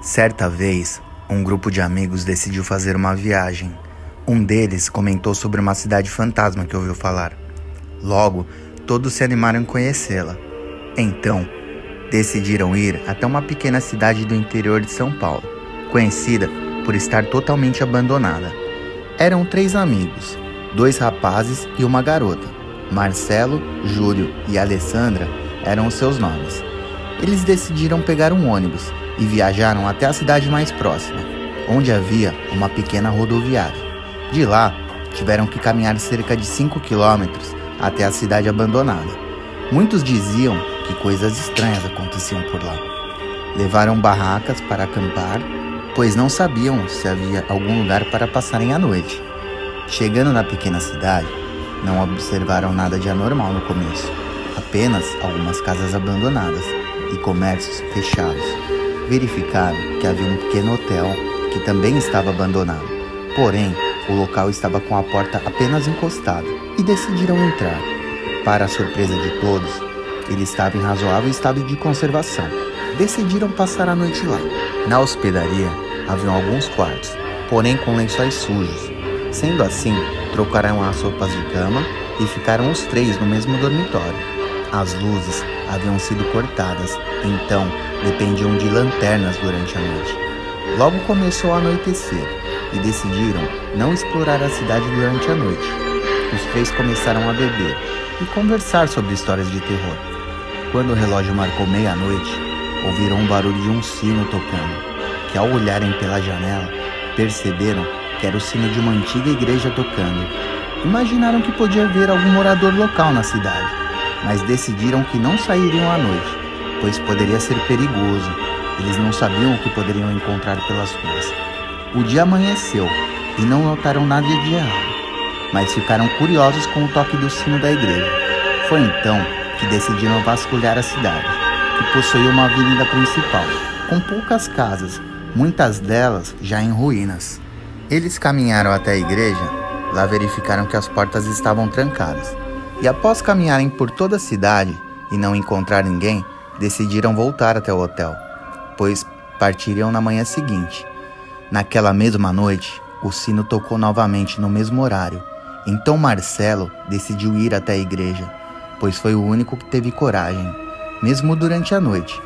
Certa vez, um grupo de amigos decidiu fazer uma viagem. Um deles comentou sobre uma cidade fantasma que ouviu falar. Logo, todos se animaram em conhecê-la. Então, decidiram ir até uma pequena cidade do interior de São Paulo, conhecida por estar totalmente abandonada. Eram 3 amigos, 2 rapazes e uma garota. Marcelo, Júlio e Alessandra eram os seus nomes. Eles decidiram pegar um ônibus e viajaram até a cidade mais próxima, onde havia uma pequena rodoviária. De lá, tiveram que caminhar cerca de 5 quilômetros até a cidade abandonada. Muitos diziam que coisas estranhas aconteciam por lá. Levaram barracas para acampar, pois não sabiam se havia algum lugar para passarem a noite. Chegando na pequena cidade, não observaram nada de anormal no começo, apenas algumas casas abandonadas e comércios fechados. Verificaram que havia um pequeno hotel que também estava abandonado, porém o local estava com a porta apenas encostada e decidiram entrar. Para a surpresa de todos, ele estava em razoável estado de conservação. Decidiram passar a noite lá. Na hospedaria haviam alguns quartos, porém com lençóis sujos. Sendo assim, trocaram as roupas de cama e ficaram os 3 no mesmo dormitório. As luzes haviam sido cortadas, então dependiam de lanternas durante a noite. Logo começou a anoitecer e decidiram não explorar a cidade durante a noite. Os 3 começaram a beber e conversar sobre histórias de terror. Quando o relógio marcou meia-noite, ouviram um barulho de um sino tocando, que ao olharem pela janela, perceberam que era o sino de uma antiga igreja tocando. Imaginaram que podia haver algum morador local na cidade, mas decidiram que não sairiam à noite, pois poderia ser perigoso. Eles não sabiam o que poderiam encontrar pelas ruas. O dia amanheceu e não notaram nada de errado, mas ficaram curiosos com o toque do sino da igreja. Foi então que decidiram vasculhar a cidade, que possuía uma avenida principal, com poucas casas, muitas delas já em ruínas. Eles caminharam até a igreja. Lá verificaram que as portas estavam trancadas. E após caminharem por toda a cidade e não encontrar ninguém, decidiram voltar até o hotel, pois partiriam na manhã seguinte. Naquela mesma noite, o sino tocou novamente no mesmo horário. Então Marcelo decidiu ir até a igreja, pois foi o único que teve coragem, mesmo durante a noite.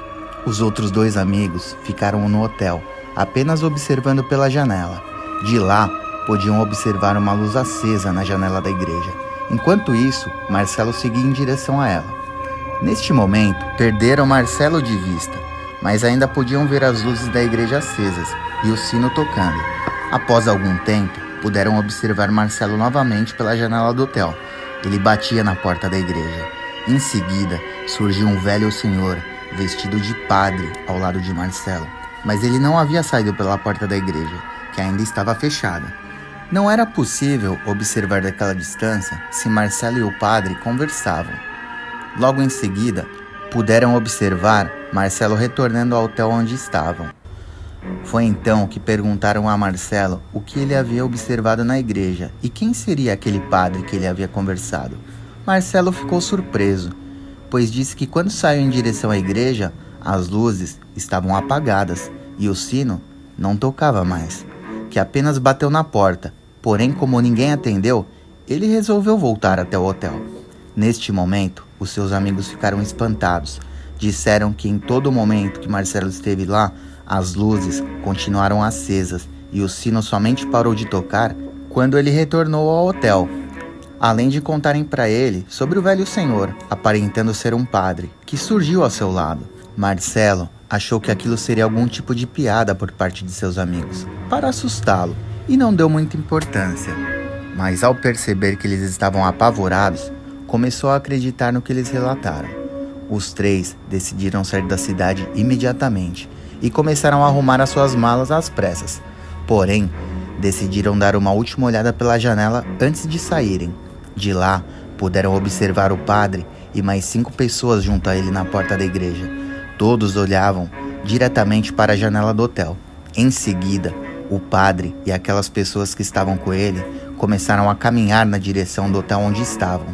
Os outros 2 amigos ficaram no hotel, apenas observando pela janela. De lá, podiam observar uma luz acesa na janela da igreja. Enquanto isso, Marcelo seguia em direção a ela. Neste momento, perderam Marcelo de vista, mas ainda podiam ver as luzes da igreja acesas e o sino tocando. Após algum tempo, puderam observar Marcelo novamente pela janela do hotel. Ele batia na porta da igreja. Em seguida, surgiu um velho senhor, vestido de padre, ao lado de Marcelo. Mas ele não havia saído pela porta da igreja, que ainda estava fechada. Não era possível observar daquela distância se Marcelo e o padre conversavam. Logo em seguida, puderam observar Marcelo retornando ao hotel onde estavam. Foi então que perguntaram a Marcelo o que ele havia observado na igreja e quem seria aquele padre que ele havia conversado. Marcelo ficou surpreso, pois disse que quando saiu em direção à igreja, as luzes estavam apagadas e o sino não tocava mais, que apenas bateu na porta. Porém, como ninguém atendeu, ele resolveu voltar até o hotel. Neste momento, os seus amigos ficaram espantados. Disseram que em todo momento que Marcelo esteve lá, as luzes continuaram acesas e o sino somente parou de tocar quando ele retornou ao hotel. Além de contarem para ele sobre o velho senhor, aparentando ser um padre, que surgiu ao seu lado. Marcelo achou que aquilo seria algum tipo de piada por parte de seus amigos, para assustá-lo, e não deu muita importância. Mas ao perceber que eles estavam apavorados, começou a acreditar no que eles relataram. Os 3 decidiram sair da cidade imediatamente e começaram a arrumar as suas malas às pressas. Porém, decidiram dar uma última olhada pela janela antes de saírem. De lá, puderam observar o padre e mais 5 pessoas junto a ele na porta da igreja. Todos olhavam diretamente para a janela do hotel. Em seguida, o padre e aquelas pessoas que estavam com ele começaram a caminhar na direção do hotel onde estavam.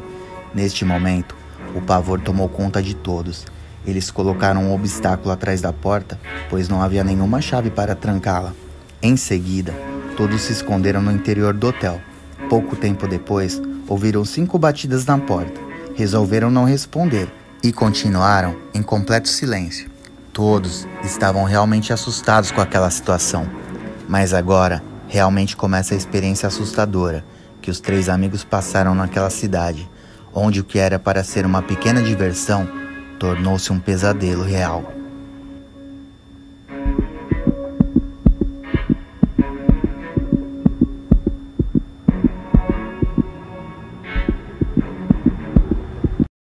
Neste momento, o pavor tomou conta de todos. Eles colocaram um obstáculo atrás da porta, pois não havia nenhuma chave para trancá-la. Em seguida, todos se esconderam no interior do hotel. Pouco tempo depois, ouviram 5 batidas na porta. Resolveram não responder e continuaram em completo silêncio. Todos estavam realmente assustados com aquela situação. Mas agora, realmente começa a experiência assustadora que os 3 amigos passaram naquela cidade, onde o que era para ser uma pequena diversão tornou-se um pesadelo real.